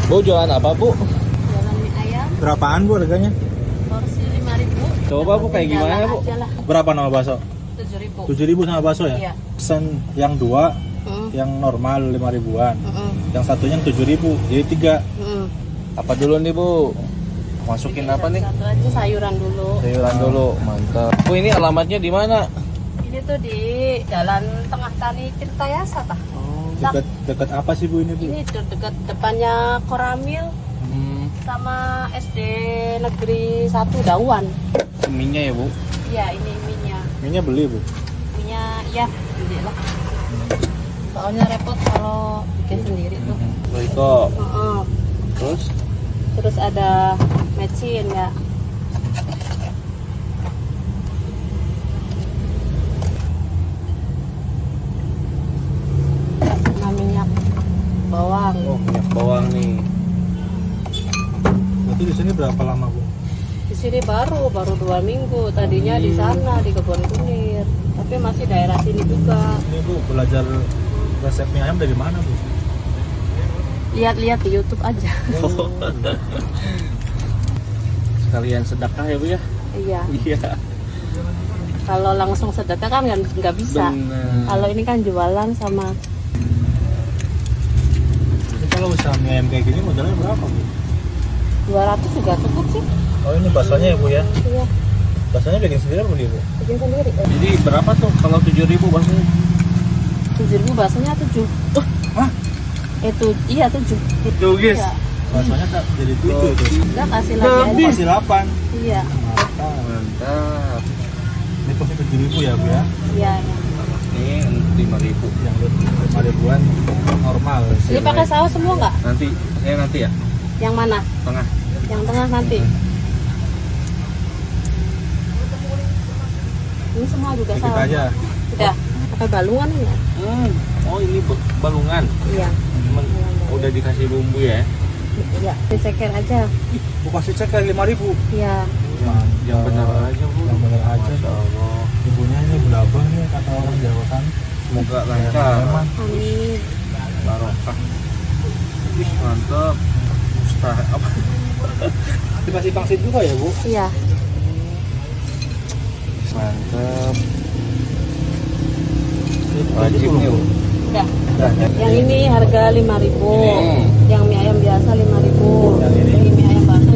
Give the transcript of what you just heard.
Bu, jualan apa, Bu? Jualan mie ayam, Berapaan Bu harganya? porsi 5.000. Coba, Bu, kayak gimana, Bu? Aja lah, Berapa nama bakso? 7.000. 7.000 sama bakso ya? Iya. Pesan yang dua, Mm, yang normal 5 ribuan. mm, Yang satunya 7.000, jadi 3. mm. Apa dulu nih, Bu? Masukin apa nih? Satu aja sayuran dulu. Sayuran dulu, mantap. Bu, ini alamatnya di mana? Ini tuh di Jalan Tengah Tani Tirtayasa, Pak. Dekat apa sih Bu ini Bu? Ini dekat depannya Koramil Hmm, sama SD Negeri 1 Dawan. minyak ya, Bu? Iya, ini mie-nya. Minyak beli Bu? Mie-nya ya, beli lah. Soalnya repot kalau bikin sendiri tuh. Riko. Heeh. Terus? Terus ada mecin ya. Sama minyak bawang. Oh, minyak bawang nih. Berarti di sini berapa lama Bu? Di sini baru 2 minggu. Tadinya di sana di Kebon Kunir. Tapi masih daerah sini juga. Ini Bu belajar resepnya ayam dari mana Bu? Lihat-lihat di YouTube aja. Sekalian sedekah ya, Bu ya? Iya. Iya. Kalau langsung sedekah kan nggak bisa. Bener. Kalau ini kan jualan sama Ini kalau usaha mie ayam kayak gini modalnya berapa Bu? 200 juga cukup sih. Oh ini baksonya ya Bu ya? Iya. Baksonya bikin sendiri apa beli Bu? Bikin sendiri. Jadi berapa tuh kalau 7.000 bahasanya? 7.000 bahasanya 7. Hah? Iya 7. Tuh, guys. Iya. Baksonya tak jadi 7 tuh. Udah kasih lagi aja. Masih 8. Iya. Mantap. Mantap. Ini pasti 7.000 ya Bu ya? Iya. Ini 5.000. Yang 5 ribuan normal. Ini pakai saus semua nggak? Nanti ya, Yang mana? tengah. Yang tengah nanti. Ini semua juga Dikit saus. aja. Udah. Pakai balungan ya? Oh, ini balungan. Iya. Cuman udah dikasih bumbu ya. Iya. Diceker aja. Bu kasih cek kayak 5.000. Iya. Yang benar aja, Bu. Yang benar aja. Masya Allah. Ibunya ini belabang nih kata orang Jawa kan. Semoga lancar. Emang. Amin. Barokah. Ih, mantap. Ustaz apa? Dikasih pangsit juga ya Bu? Iya. Mantap. Wajib nih Bu. Udah. Udah, Yang ini harga 5.000. Ini. Yang mie ayam biasa 5.000. Yang ini? Mie ayam bakso